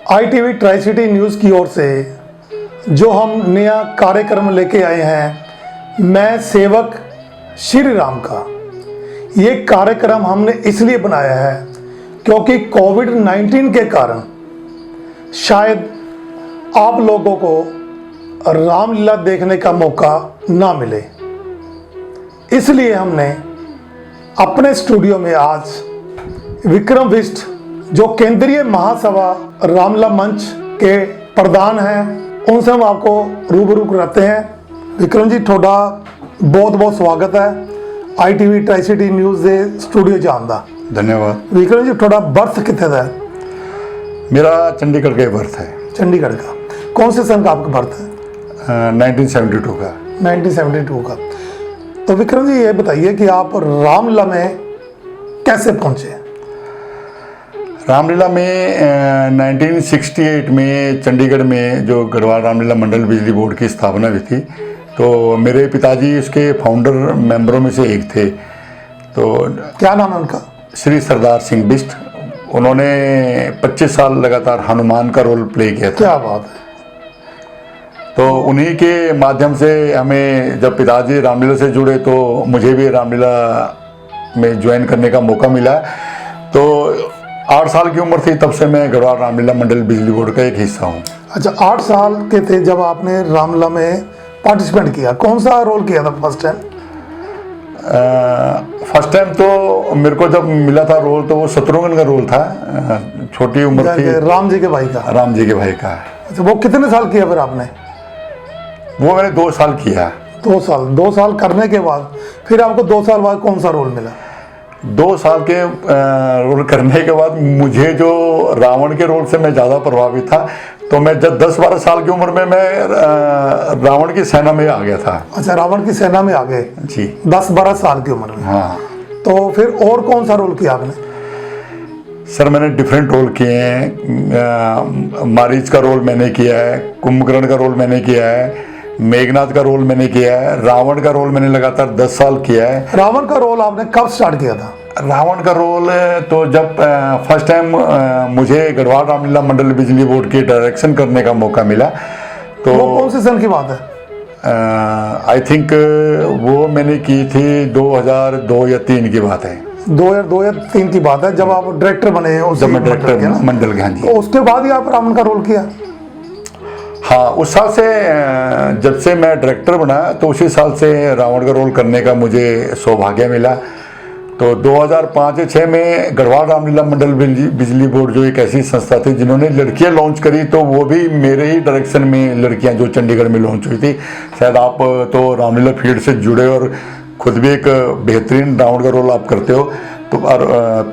ITV tri city news की ओर से जो हम नया कार्यक्रम लेके आए हैं, मैं सेवक श्री राम का। ये कार्यक्रम हमने इसलिए बनाया है क्योंकि कोविड-19 के कारण शायद आप लोगों को रामलीला देखने का मौका ना मिले, इसलिए हमने अपने स्टूडियो में आज विक्रम बिष्ट जो केंद्रीय महासभा रामलीला मंच के प्रधान हैं, उनसे हम आपको रूबरू कराते हैं। विक्रम जी, थोड़ा बहुत बहुत स्वागत है ITV ट्राई सिटी न्यूज़ के स्टूडियो जांदा। धन्यवाद। विक्रम जी, थोड़ा बर्थ कितने का है? मेरा चंडीगढ़ का बर्थ है। चंडीगढ़ का। कौन से सन का आपका बर्थ है? 1972 का। 1972 का। तो विक्रम जी, ये बताइए कि आप रामलीला में कैसे पहुंचे? रामलीला में 1968 में चंडीगढ़ में जो गढ़वाल रामलीला मंडल बिजली बोर्ड की स्थापना हुई थी, तो मेरे पिताजी उसके फाउंडर मेंबरों में से एक थे। तो क्या नाम है उनका? श्री सरदार सिंह बिष्ट। उन्होंने 25 साल लगातार हनुमान का रोल प्ले किया था। क्या बात है। तो उन्हीं के माध्यम से हमें, जब पिताजी रामलीला से जुड़े तो मुझे भी रामलीला में ज्वाइन करने का मौका मिला। तो 8 साल की उम्र थी तब से मैं गढ़वाल रामलीला मंडल बिजली बोर्ड का एक हिस्सा हूँ। अच्छा, 8 साल के थे जब आपने रामलीला में पार्टिसिपेट किया। कौन सा रोल किया था फर्स्ट टाइम? फर्स्ट टाइम तो मेरे को जब मिला था रोल तो वो शत्रुघ्न का रोल था। छोटी उम्र थी। राम जी के भाई का। राम जी के भाई का। अच्छा, वो कितने साल किया फिर आपने? वो मैंने 2 साल किया। 2 साल। 2 साल करने के बाद फिर आपको 2 साल बाद कौन सा रोल मिला? 2 साल के रोल करने के बाद मुझे जो रावण के रोल से मैं ज़्यादा प्रभावित था, तो मैं जब 10-12 साल की उम्र में मैं रावण की सेना में आ गया था। अच्छा, रावण की सेना में आ गए जी। 10-12 साल की उम्र में। हाँ। तो फिर और कौन सा रोल किया आपने? सर, मैंने डिफरेंट रोल किए हैं। मारीच का रोल मैंने किया है, कुंभकर्ण का रोल मैंने किया है, मेघनाथ का रोल मैंने किया है, रावण का रोल मैंने लगातार 10 साल किया है। रावण का रोल आपने कब स्टार्ट किया था? रावण का रोल तो जब फर्स्ट टाइम मुझे गढ़वाल रामलीला मंडल बिजली बोर्ड की डायरेक्शन करने का मौका मिला, तो वो कौन से सन की बात है? आई थिंक वो मैंने की थी 2002 या 3 की बात है। 2002 या 3 की बात है, जब आप डायरेक्टर बने। जब मैं डायरेक्टर मंडल के। हाँ जी। तो उसके बाद ही आप रावण का रोल किया? हाँ, उस साल से जब से मैं डायरेक्टर बना तो उसी साल से रावण का रोल करने का मुझे सौभाग्य मिला। तो 2005-6 में गढ़वाल रामलीला मंडल बिजली बोर्ड जो एक ऐसी संस्था थी जिन्होंने लड़कियां लॉन्च करी, तो वो भी मेरे ही डायरेक्शन में लड़कियां जो चंडीगढ़ में लॉन्च हुई थी। शायद आप तो रामलीला फील्ड से जुड़े और खुद भी एक बेहतरीन रावण का रोल आप करते हो, तो और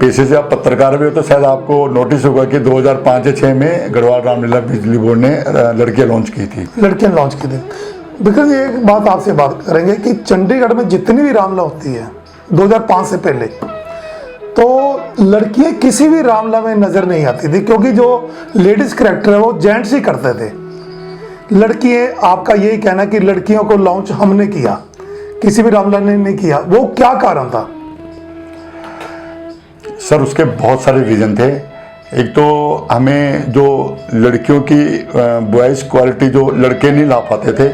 पेशे से आप पत्रकार भी हो, तो शायद आपको नोटिस होगा कि 2005-6 में गढ़वाल रामलीला बिजली बोर्ड ने लड़कियां लॉन्च की थी। लड़कियां लॉन्च की थी। बिल्कुल, एक बात आपसे बात करेंगे कि चंडीगढ़ में जितनी भी रामलीला होती है 2005 से पहले, तो लड़कियां किसी भी रामलीला में नजर नहीं आती थी, क्योंकि जो लेडीज कैरेक्टर है वो जेंट्स ही करते थे। लड़कियां, आपका यही कहना कि लड़कियों को लॉन्च हमने किया, किसी भी रामलीला ने नहीं किया, वो क्या कारण था? सर, उसके बहुत सारे रीज़न थे। एक तो हमें जो लड़कियों की वॉइस क्वालिटी जो लड़के नहीं ला पाते थे।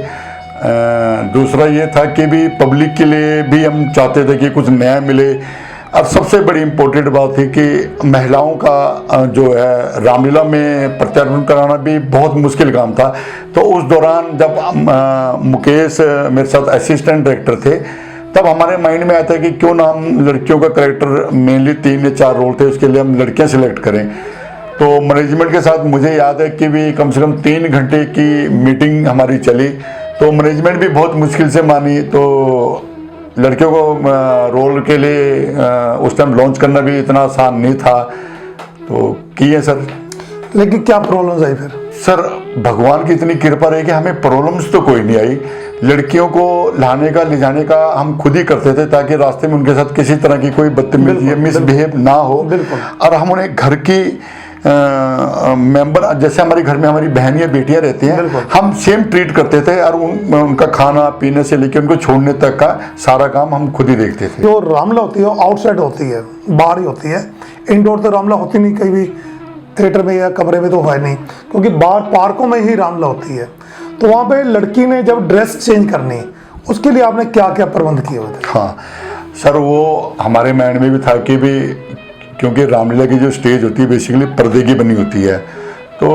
दूसरा ये था कि भी पब्लिक के लिए भी हम चाहते थे कि कुछ नया मिले। और सबसे बड़ी इम्पोर्टेंट बात थी कि महिलाओं का जो है रामलीला में प्रत्यारोपण कराना भी बहुत मुश्किल काम था। तो उस दौरान जब मुकेश मेरे साथ असिस्टेंट डायरेक्टर थे, तब हमारे माइंड में आता है कि क्यों ना हम लड़कियों का कैरेक्टर, मेनली 3 या 4 रोल थे, उसके लिए हम लड़कियां सिलेक्ट करें। तो मैनेजमेंट के साथ मुझे याद है कि भी कम से कम 3 घंटे की मीटिंग हमारी चली, तो मैनेजमेंट भी बहुत मुश्किल से मानी। तो लड़कियों को रोल के लिए उस टाइम लॉन्च करना भी इतना आसान नहीं था, तो किए सर। लेकिन क्या प्रॉब्लम्स आई फिर? सर, भगवान की इतनी कृपा रही कि हमें प्रॉब्लम्स तो कोई नहीं आई। लड़कियों को लाने का, ले जाने का हम खुद ही करते थे, ताकि रास्ते में उनके साथ किसी तरह की कोई बदतमीजी, मिसबिहेव ना हो। और हम उन्हें घर की मेंबर, जैसे हमारे घर में हमारी बहन या बेटियां रहती हैं, हम सेम ट्रीट करते थे। और उनका खाना पीने से लेकर उनको छोड़ने तक का सारा काम हम खुद ही देखते थे। जो रामलीला होती है वो आउटसाइड होती है, बाहर ही होती है। इंडोर तो रामलीला होती नहीं, कहीं भी थिएटर में या कमरे में तो है नहीं, क्योंकि बाहर पार्कों में ही रामलीला होती है। तो वहाँ पे लड़की ने जब ड्रेस चेंज करनी, उसके लिए आपने क्या क्या प्रबंध किए हुए थे? हाँ सर, वो हमारे माइंड में भी था कि भी क्योंकि रामलीला की जो स्टेज होती है बेसिकली पर्दे की बनी होती है, तो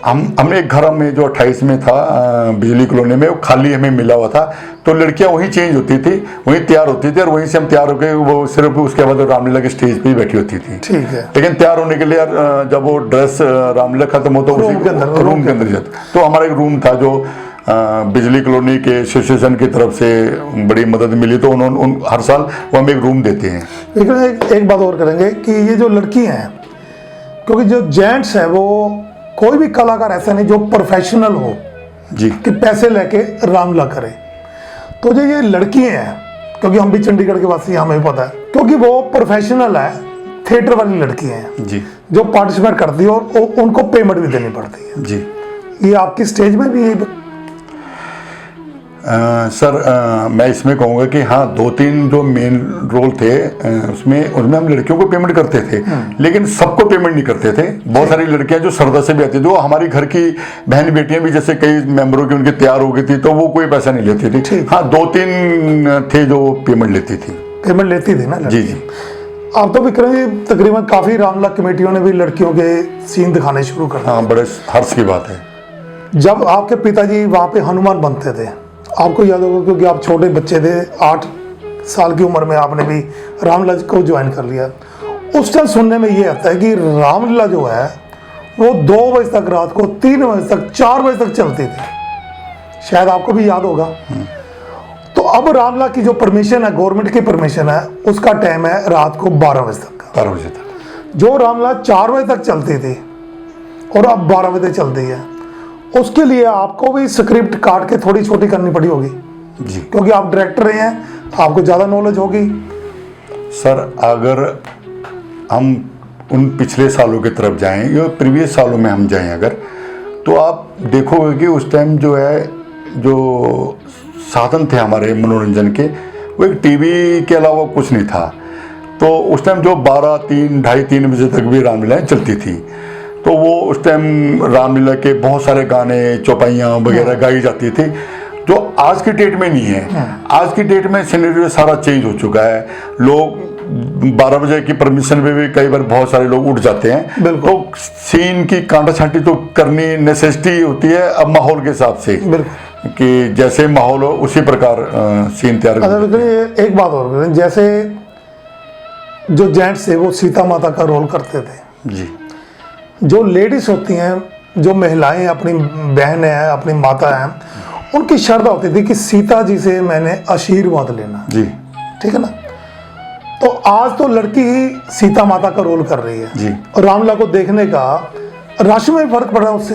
हमने एक घर में जो 28 में था बिजली कॉलोनी में, वो खाली हमें मिला हुआ था, तो लड़कियां वहीं चेंज होती थी, वहीं तैयार होती थी और वहीं से हम तैयार होकर वो सिर्फ उसके बाद रामलीला के स्टेज पे ही बैठी होती थी। ठीक है। लेकिन तैयार होने के लिए जब वो ड्रेस रामलीला खत्म हो तो रूम के अंदर जाता, तो हमारा एक रूम था जो बिजली कॉलोनी के एसोसिएशन की तरफ से बड़ी मदद मिली, तो उन्होंने हर साल वो हमें एक रूम देते हैं। लेकिन एक बात और करेंगे कि ये जो लड़की हैं, क्योंकि जो जेंट्स है वो कोई भी कलाकार ऐसा नहीं जो प्रोफेशनल हो जी, कि पैसे लेके रामलीला करे। तो जो ये लड़की हैं, क्योंकि हम भी चंडीगढ़ के वासी हैं, हमें पता है, क्योंकि वो प्रोफेशनल है, थिएटर वाली लड़की हैं जी, जो पार्टिसिपेट करती है और उनको पेमेंट भी देनी पड़ती है जी। ये आपकी स्टेज में भी सर मैं इसमें कहूँगा कि हाँ, 2-3 जो मेन रोल थे उसमें हम लड़कियों को पेमेंट करते थे, लेकिन सबको पेमेंट नहीं करते थे। बहुत सारी लड़कियां जो श्रद्धा से भी आती थी, वो हमारी घर की बहन बेटियां भी, जैसे कई मेंबरों की उनकी तैयार हो गई थी, तो वो कोई पैसा नहीं लेती थी। हाँ, 2-3 थे जो पेमेंट लेती थी ना जी जी। आप तो विक्रम जी तकरीबन काफी रामलीला कमेटियों ने भी लड़कियों के सीन दिखाने शुरू कर दिए। हाँ, बड़े हर्ष की बात है। जब आपके पिताजी वहाँ पे हनुमान बनते थे, आपको याद होगा क्योंकि आप छोटे बच्चे थे, 8 साल की उम्र में आपने भी रामलीला को ज्वाइन कर लिया। उस टाइम सुनने में ये आता है कि रामलीला जो है वो 2 बजे तक रात को, 3 बजे तक, 4 बजे तक चलती थी, शायद आपको भी याद होगा। तो अब रामलीला की जो परमिशन है, गवर्नमेंट की परमिशन है, उसका टाइम है रात को 12 बजे तक का। 12 बजे तक जो रामलीला 4 बजे तक चलती थी और अब 12 बजे चलती है, उसके लिए आपको भी स्क्रिप्ट काट के थोड़ी छोटी करनी पड़ी होगी जी, क्योंकि आप डायरेक्टर रहे हैं, आपको ज़्यादा नॉलेज होगी। सर अगर हम उन पिछले सालों की तरफ जाएं या प्रीवियस सालों में हम जाएं अगर, तो आप देखोगे कि उस टाइम जो है, जो साधन थे हमारे मनोरंजन के, वो एक टीवी के अलावा कुछ नहीं था। तो उस टाइम जो 12, 3, ढाई 3 बजे तक भी रामलीलाएं चलती थी, तो वो उस टाइम रामलीला के बहुत सारे गाने, चौपाइयाँ वगैरह गाई जाती थी, जो आज की डेट में नहीं है। आज की डेट में सिनेरियो सारा चेंज हो चुका है। लोग 12 बजे की परमिशन पे भी कई बार बहुत सारे लोग उठ जाते हैं, तो सीन की कांटा छांटी तो करनी नेसेसिटी होती है अब माहौल के हिसाब से, कि जैसे माहौल हो उसी प्रकार सीन तैयार। एक बात और, जैसे जो जेंट्स थे वो सीता माता का रोल करते थे जी, जो लेडीज होती हैं, जो महिलाएं अपनी बहन है, अपनी माता है, उनकी श्रद्धा होती थी कि सीता जी से मैंने आशीर्वाद लेना जी, ठीक है ना। तो आज तो लड़की ही सीता माता का रोल कर रही है जी। और रामलीला को देखने का राशि में फर्क पड़ रहा है उससे,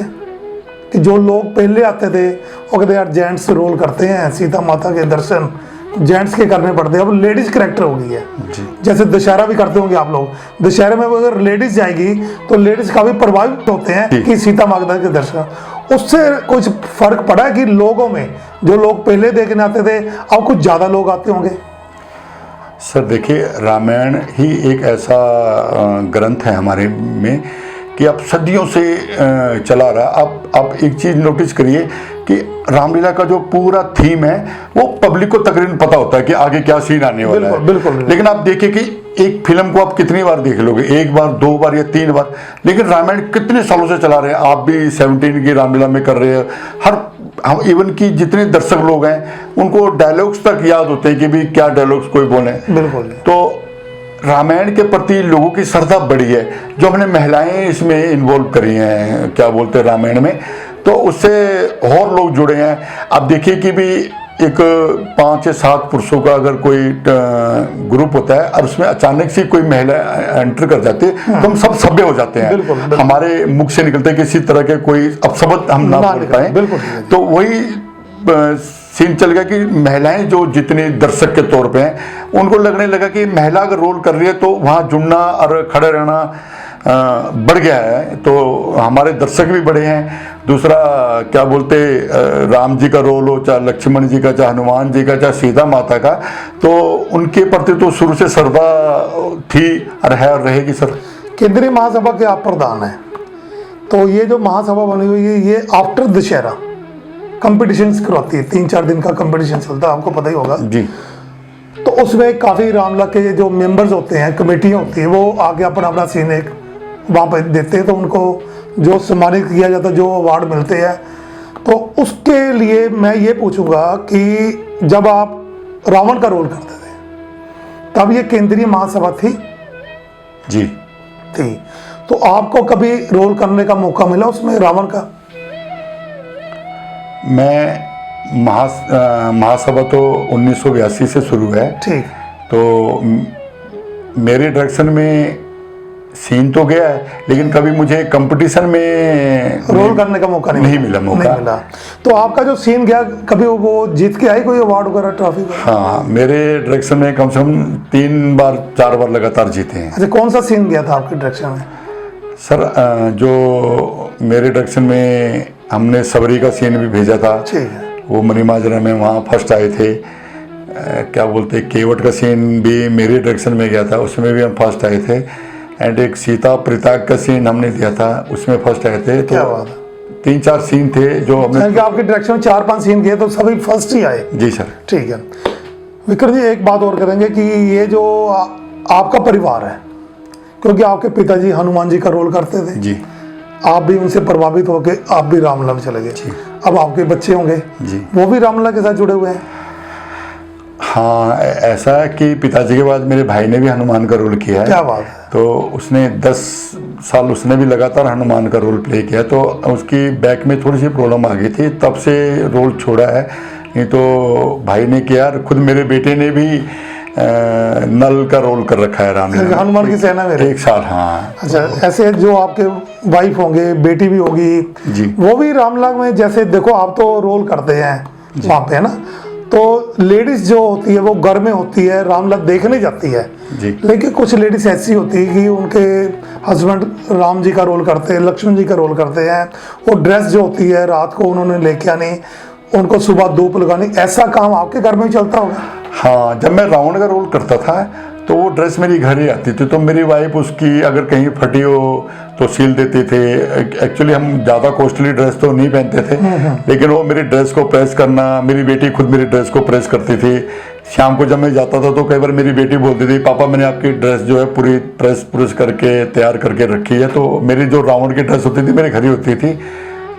कि जो लोग पहले आते थे वो कहते यार जेंट्स रोल करते हैं, सीता माता के दर्शन जेंट्स के करने पड़ते हैं, अब लेडीज कैरेक्टर हो गई है जी। जैसे दशहरा भी करते होंगे आप लोग, दशहरे में अगर लेडीज जाएगी तो लेडीज काफी प्रभावित होते हैं कि सीता माता के दर्शन, उससे कुछ फर्क पड़ा है कि लोगों में, जो लोग पहले देखने आते थे अब कुछ ज्यादा लोग आते होंगे? सर देखिए, रामायण ही एक ऐसा ग्रंथ है हमारे में कि अब सदियों से चला रहा। अब एक चीज़ नोटिस करिए कि रामलीला का जो पूरा थीम है वो पब्लिक को तकरीबन पता होता है कि आगे क्या सीन आने वाला है। बिल्कुल। लेकिन आप देखिए कि एक फिल्म को आप कितनी बार देख लोगे, 1 बार, 2 बार या 3 बार, लेकिन रामायण कितने सालों से चला रहे हैं। आप भी 17 की रामलीला में कर रहे हैं, हम इवन की जितने दर्शक लोग हैं उनको डायलॉग्स तक याद होते हैं कि भी क्या डायलॉग्स कोई बोले। बिल्कुल। तो रामायण के प्रति लोगों की श्रद्धा बढ़ी है, जो हमने महिलाएं इसमें इन्वॉल्व करी हैं, क्या बोलते हैं, रामायण में, तो उससे और लोग जुड़े हैं। अब देखिए कि भी एक 5 या 7 पुरुषों का अगर कोई ग्रुप होता है और उसमें अचानक से कोई महिला एंटर कर जाती है तो हम सब सभ्य हो जाते हैं। बिल्कुल। हमारे मुख से निकलते किसी तरह के कोई अपशब्द हम ना बोल पाए। तो वही सीन चल गया कि महिलाएं जो जितनी दर्शक के तौर पे हैं उनको लगने लगा कि महिला अगर रोल कर रही है तो वहाँ जुड़ना और खड़े रहना बढ़ गया है। तो हमारे दर्शक भी बढ़े हैं। दूसरा क्या बोलते, राम जी का रोल हो, चाहे लक्ष्मण जी का, चाहे हनुमान जी का, चाहे सीता माता का, तो उनके प्रति तो शुरू से श्रद्धा थी और है और रहेगी। सर केंद्रीय महासभा के आप प्रधान हैं, तो ये जो महासभा बनी हुई है ये आफ्टर दशहरा कंपटीशंस करवाती है, 3-4 दिन का कंपटीशन चलता है, आपको पता ही होगा जी। तो उसमें काफ़ी रामलला के जो मेंबर्स होते हैं, कमेटियाँ होती है, वो आगे अपना अपना सीन एक वहाँ पर देते हैं, तो उनको जो सम्मानित किया जाता है, जो अवार्ड मिलते हैं, तो उसके लिए मैं ये पूछूंगा कि जब आप रावण का रोल करते थे तब ये केंद्रीय महासभा थी जी। थी, तो आपको कभी रोल करने का मौका मिला उसमें रावण का? मैं महासभा तो 1982 से शुरू है, ठीक। तो मेरे डायरेक्शन में सीन तो गया है, लेकिन कभी मुझे कंपटीशन में रोल करने का मौका नहीं मिला मौका। नहीं मिला। तो आपका जो सीन गया कभी वो जीत के आई कोई अवार्ड वगैरह, ट्रॉफी? हाँ, मेरे डायरेक्शन में कम से कम 3-4 बार लगातार जीते हैं। अच्छा, कौन सा सीन गया था आपके डायरेक्शन में? सर जो मेरे डायरेक्शन में हमने सबरी का सीन भी भेजा था, ठीक है। वो मनीमाजरा में वहाँ फर्स्ट आए थे। क्या बोलते, केवट का सीन भी मेरे डायरेक्शन में गया था, उसमें भी हम फर्स्ट आए थे। एंड एक सीता परित्याग का सीन हमने दिया था, उसमें फर्स्ट आए थे। क्या तो बात है। 3-4 सीन थे जो हमने। आपके डायरेक्शन में 4-5 सीन गए तो सभी फर्स्ट ही आए? जी सर। ठीक है। विक्रम जी, एक बात और करेंगे कि ये जो आपका परिवार है, क्योंकि आपके पिताजी हनुमान जी का रोल करते थे जी, आप भी उनसे प्रभावित होकर आप भी रामलला में चले गए। अब आपके बच्चे होंगे जी, वो भी रामलला के साथ जुड़े हुए हैं? हाँ, ऐसा है कि पिताजी के बाद मेरे भाई ने भी हनुमान का रोल किया है। क्या बात है। तो उसने 10 साल उसने भी लगातार हनुमान का रोल प्ले किया, तो उसकी बैक में थोड़ी सी प्रॉब्लम आ गई थी, तब से रोल छोड़ा है। नहीं तो भाई ने किया, खुद मेरे बेटे ने भी नल का रोल कर रखा है रामलीला, हनुमान की सेना में 1 साल। हाँ। अच्छा, ऐसे जो आपके वाइफ होंगे, बेटी भी होगी जी, वो भी रामलला में, जैसे देखो आप तो रोल करते हैं वहाँ पे, है ना, तो लेडीज जो होती है वो घर में होती है, रामलला देखने जाती है जी, लेकिन कुछ लेडीज ऐसी होती है कि उनके हस्बैंड राम जी का रोल करते हैं, लक्ष्मण जी का रोल करते हैं, वो ड्रेस जो होती है रात को उन्होंने लेके आनी, उनको सुबह धूप लगानी, ऐसा काम आपके घर में ही चलता होगा? हाँ, जब मैं रावण का रोल करता था तो वो ड्रेस मेरी घर ही आती थी, तो मेरी वाइफ उसकी अगर कहीं फटी हो तो सिल देते थे। एक्चुअली हम ज़्यादा कॉस्टली ड्रेस तो नहीं पहनते थे, लेकिन वो मेरी ड्रेस को प्रेस करना, मेरी बेटी खुद मेरी ड्रेस को प्रेस करती थी। शाम को जब मैं जाता था तो कई बार मेरी बेटी बोलती थी, पापा मैंने आपकी ड्रेस जो है पूरी प्रेस करके तैयार करके रखी है। तो मेरी जो रावण की ड्रेस होती थी मेरे घर ही होती थी,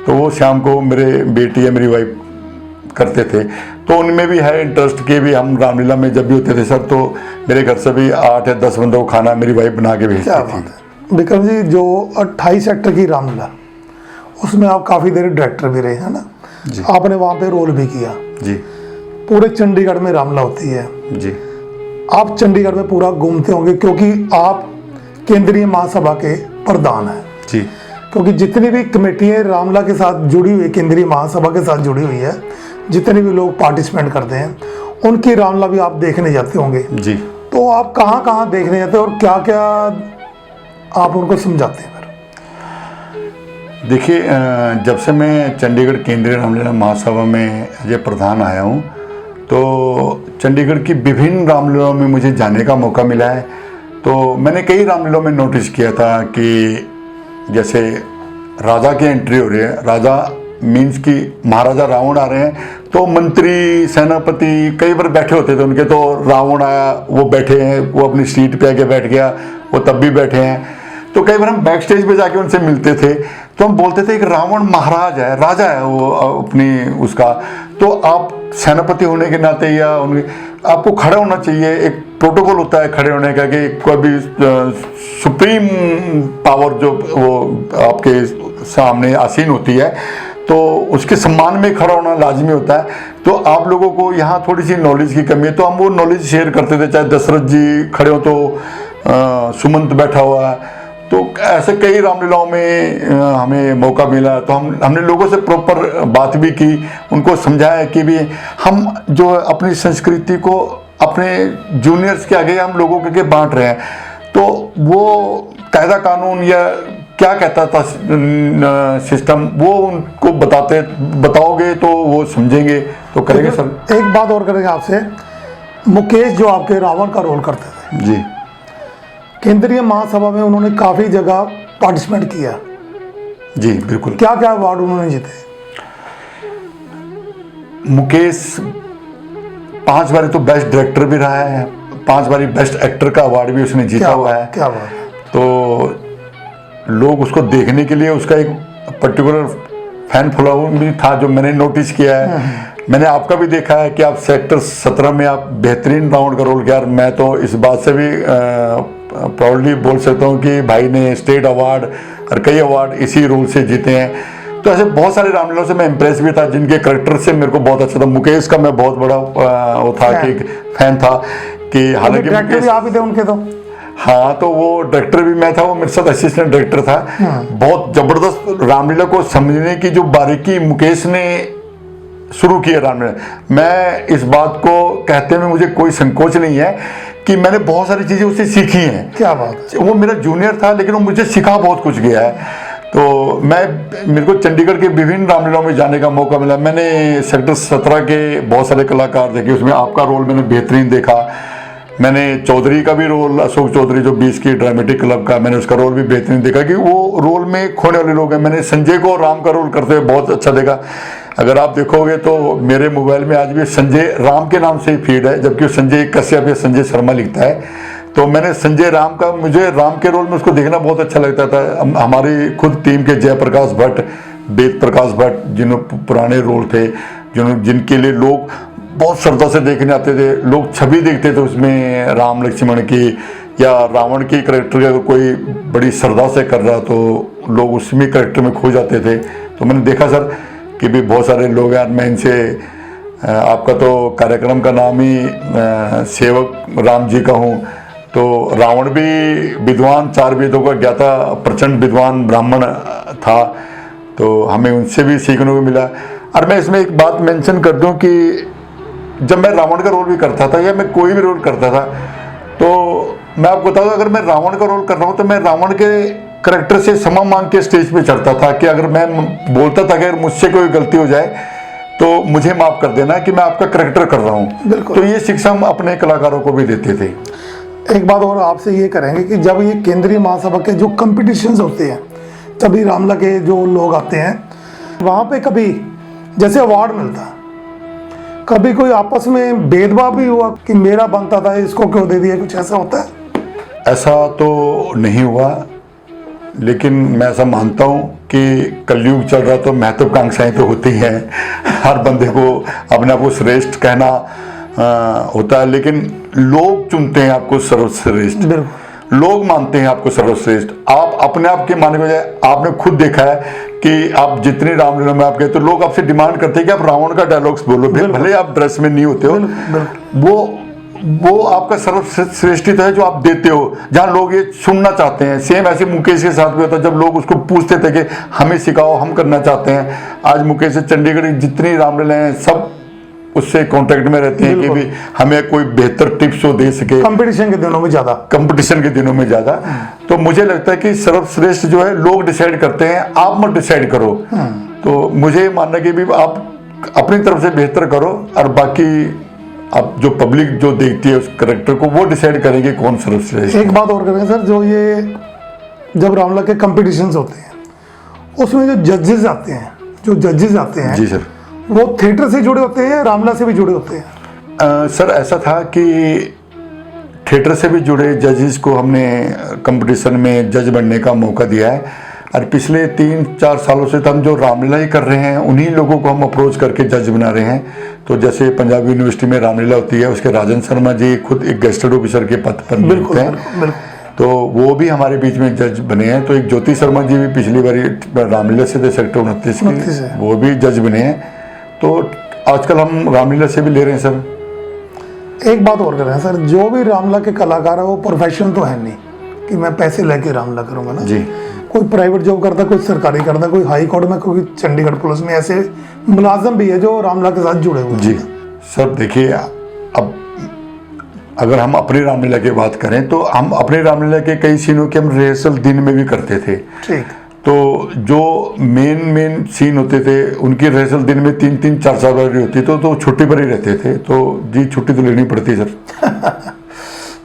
तो वो शाम को मेरे बेटी या मेरी वाइफ करते थे। तो उनमें भी है इंटरेस्ट कि भी हम रामलीला में जब भी होते थे सर, तो मेरे घर से भी 8 या 10 बंदों को खाना मेरी वाइफ बना के भेजती थी। विक्रम जी, जो 28 सेक्टर की रामलीला, उसमें आप काफ़ी देर डायरेक्टर भी रहे, है ना जी। आपने वहाँ पे रोल भी किया जी पूरे चंडीगढ़ में रामलीला होती है जी। आप चंडीगढ़ में पूरा घूमते होंगे क्योंकि आप केंद्रीय महासभा के प्रधान हैं जी। क्योंकि जितनी भी कमेटियाँ रामलीला के साथ जुड़ी हुई है, केंद्रीय महासभा के साथ जुड़ी हुई है, जितने भी लोग पार्टिसिपेट करते हैं उनकी रामलीला भी आप देखने जाते होंगे जी। तो आप कहाँ कहाँ देखने जाते हैं और क्या क्या आप उनको समझाते हैं? देखिए, जब से मैं चंडीगढ़ केंद्रीय रामलीला महासभा में ये प्रधान आया हूँ, तो चंडीगढ़ की विभिन्न रामलीलाओं में मुझे जाने का मौका मिला है। तो मैंने कई रामलीलाओं में नोटिस किया था कि जैसे राजा की एंट्री हो रही है, राजा मीन्स कि महाराजा रावण आ रहे हैं, तो मंत्री सेनापति कई बार बैठे होते थे उनके, तो रावण आया, वो बैठे हैं, वो अपनी सीट पे आके बैठ गया, वो तब भी बैठे हैं। तो कई बार हम बैक स्टेज पे जाके उनसे मिलते थे, तो हम बोलते थे कि रावण महाराज है, राजा है वो अपनी उसका, तो आप सेनापति होने के नाते या उनके आपको खड़ा होना चाहिए। एक प्रोटोकॉल होता है खड़े होने का कि कोई भी सुप्रीम पावर जो वो आपके सामने आसीन होती है, तो उसके सम्मान में खड़ा होना लाजमी होता है। तो आप लोगों को यहाँ थोड़ी सी नॉलेज की कमी है, तो हम वो नॉलेज शेयर करते थे, चाहे दशरथ जी खड़े हो तो सुमंत बैठा हुआ है। तो ऐसे कई रामलीलाओं में हमें मौका मिला, तो हमने लोगों से प्रॉपर बात भी की, उनको समझाया कि भी हम जो अपनी संस्कृति को अपने जूनियर्स के आगे हम लोगों के बांट रहे हैं। तो वो कायदा कानून या क्या कहता था सिस्टम, वो उनको बताओगे तो वो समझेंगे, तो करेंगे सर। एक बात और करेंगे आपसे, मुकेश जो आपके रावण का रोल करते थे जी, केंद्रीय महासभा में उन्होंने काफ़ी जगह पार्टिसिपेट किया, जी बिल्कुल। क्या क्या अवार्ड उन्होंने जीते? मुकेश 5 बारी तो बेस्ट डायरेक्टर भी रहा है, 5 बारी बेस्ट एक्टर का अवार्ड भी उसने जीता हुआ है। क्या बात है। तो लोग उसको देखने के लिए उसका एक पर्टिकुलर फैन फॉलोइंग भी था जो मैंने नोटिस किया है। मैंने आपका भी देखा है कि आप सेक्टर 17 में आप बेहतरीन रावण का रोल किया। मैं तो इस बात से भी प्राउडली बोल सकता हूँ कि भाई ने स्टेट अवार्ड और कई अवार्ड इसी रोल से जीते हैं। तो ऐसे बहुत सारे रामलीला से मैं इम्प्रेस भी था जिनके करेक्टर से मेरे को बहुत अच्छा था। मुकेश का मैं बहुत बड़ा वो था कि फैन था कि हालांकि डायरेक्टर भी आप ही थे उनके तो। हाँ, तो वो डायरेक्टर भी मैं था, वो मेरे साथ असिस्टेंट डायरेक्टर था। बहुत जबरदस्त रामलीला को समझने की जो बारीकी मुकेश ने शुरू की है रामलीला। मैं इस बात को कहते में मुझे कोई संकोच नहीं है कि मैंने बहुत सारी चीजें उससे सीखी हैं। क्या बात। वो मेरा जूनियर था लेकिन वो मुझे सिखा बहुत कुछ गया है। तो मेरे को चंडीगढ़ के विभिन्न रामलीलाओं में जाने का मौका मिला। मैंने सेक्टर 17 के बहुत सारे कलाकार देखे, उसमें आपका रोल मैंने बेहतरीन देखा। मैंने चौधरी का भी रोल, अशोक चौधरी जो 20 की ड्रामेटिक क्लब का, मैंने उसका रोल भी बेहतरीन देखा कि वो रोल में खोने वाले लोग हैं। मैंने संजय को राम का रोल करते हुए बहुत अच्छा देखा। अगर आप देखोगे तो मेरे मोबाइल में आज भी संजय राम के नाम से ही फीड है, जबकि संजय कश्यप या संजय शर्मा लिखता है। तो मैंने संजय राम का, मुझे राम के रोल में उसको देखना बहुत अच्छा लगता था। हमारी खुद टीम के जयप्रकाश भट्ट, वेद प्रकाश भट्ट, जिन्होंने पुराने रोल थे, जिनके लिए लोग बहुत श्रद्धा से देखने आते थे। लोग छवि देखते थे उसमें राम लक्ष्मण की या रावण की करेक्टर अगर कोई बड़ी श्रद्धा से कर रहा तो लोग उसमें करेक्टर में खो जाते थे। तो मैंने देखा सर कि भी बहुत सारे लोग हैं। मैं इनसे आपका तो कार्यक्रम का नाम ही सेवक राम जी का हूँ, तो रावण भी विद्वान, 4 वेदों का ज्ञाता, प्रचंड विद्वान ब्राह्मण था। तो हमें उनसे भी सीखने को मिला। और मैं इसमें एक बात मेंशन कर दूं कि जब मैं रावण का रोल भी करता था या मैं कोई भी रोल करता था, तो मैं आपको बता दूं, अगर मैं रावण का रोल कर रहा हूँ तो मैं रावण के करेक्टर से क्षमा मांग के स्टेज पे चढ़ता था कि अगर मैं बोलता था कि अगर मुझसे कोई गलती हो जाए तो मुझे माफ कर देना कि मैं आपका करेक्टर कर रहा हूँ। तो ये शिक्षा हम अपने कलाकारों को भी देते थे। एक बात और आपसे ये करेंगे कि जब ये केंद्रीय महासभा के जो कंपटीशंस होते हैं, तभी रामला के जो लोग आते हैं वहाँ पे कभी जैसे अवार्ड मिलता, कभी कोई आपस में भेदभाव भी हुआ कि मेरा बनता था इसको क्यों दे दिया, कुछ ऐसा होता है? ऐसा तो नहीं हुआ, लेकिन मैं ऐसा मानता हूँ कि कलयुग चल रहा तो महत्वाकांक्षाएं तो होती हैं। हर बंदे को अपने आप को श्रेष्ठ कहना होता है, लेकिन लोग चुनते हैं आपको सर्वश्रेष्ठ, लोग मानते हैं आपको सर्वश्रेष्ठ। आप अपने आप के मानने के बजाय आपने खुद देखा है कि आप जितनी रामलीला में आप गए तो लोग आपसे डिमांड करते हैं कि आप रावण का डायलॉग्स बोलो, भले आप ड्रेस में नहीं होते हो। वो आपका सर्वश्रेष्ठता है जो आप देते हो, जहाँ लोग ये सुनना चाहते हैं। सेम ऐसे मुकेश के साथ भी होता है, जब लोग उसको पूछते थे कि हमें सिखाओ, हम करना चाहते हैं। आज मुकेश से चंडीगढ़ की जितनी रामलीला हैं सब उससे कांटेक्ट में रहते हैं कि भी हमें कोई बेहतर टिप्स वो दे सके। कंपटीशन के दिनों में ज़्यादा तो मुझे लगता है कि सर्वश्रेष्ठ जो है लोग डिसाइड करते हैं, आप मत डिसाइड करो। तो मुझे मानना कि भी आप अपनी तरफ से बेहतर करो और बाकी आप जो पब्लिक जो देखती है उस करेक्टर को वो डिसाइड करेंगे कौन सर्वश्रेष्ठ। एक बात और करेंगे सर, जो ये जब रामला के कंपटीशंस होते हैं उसमें जो जजेस आते हैं जी सर, वो थिएटर से जुड़े होते हैं, रामला से भी जुड़े होते हैं? सर ऐसा था कि थिएटर से भी जुड़े जजेस को हमने कंपटीशन में जज बनने का मौका दिया है। और पिछले 3-4 सालों से तो हम जो रामलीला ही कर रहे हैं उन्हीं लोगों को हम अप्रोच करके जज बना रहे हैं। तो जैसे पंजाब यूनिवर्सिटी में रामलीला होती है, उसके राजन शर्मा जी खुद एक गेस्टेड ऑफिसर के पद पर नियुक्त हैं, तो वो भी हमारे बीच में जज बने हैं। तो एक ज्योति शर्मा जी भी पिछली बारी रामलीला से थे सेक्टर 29 के, वो भी जज बने हैं। तो आजकल हम रामलीला से भी ले रहे हैं सर। एक बात और कर रहे हैं सर, जो भी रामला के कलाकार है वो प्रोफेशन तो है नहीं कि मैं पैसे लेके रामला करूंगा ना जी। कोई प्राइवेट जॉब करता है, कोई सरकारी करता है, कोई हाई कोर्ट में, कोई चंडीगढ़ पुलिस में, ऐसे मुलाजम भी है जो रामला के साथ जुड़े हुए हैं। जी सर, देखिए अब अगर हम अपनी रामलीला की बात करें तो हम अपनी रामलीला के कई सीनों की हम रिहर्सल दिन में भी करते थे। ठीक। तो जो मेन सीन होते थे उनकी रिहर्सल दिन में 3-4 बार होती तो छुट्टी पर ही रहते थे। तो जी छुट्टी तो लेनी पड़ती सर।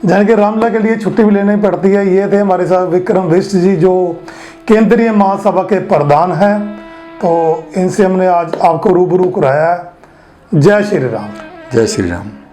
जान के रामला के लिए छुट्टी भी लेनी पड़ती है। ये थे हमारे साथ विक्रम बिष्ट जी, जो केंद्रीय महासभा के प्रधान हैं। तो इनसे हमने आज आपको रूबरू कराया है। जय श्री राम। जय श्री राम।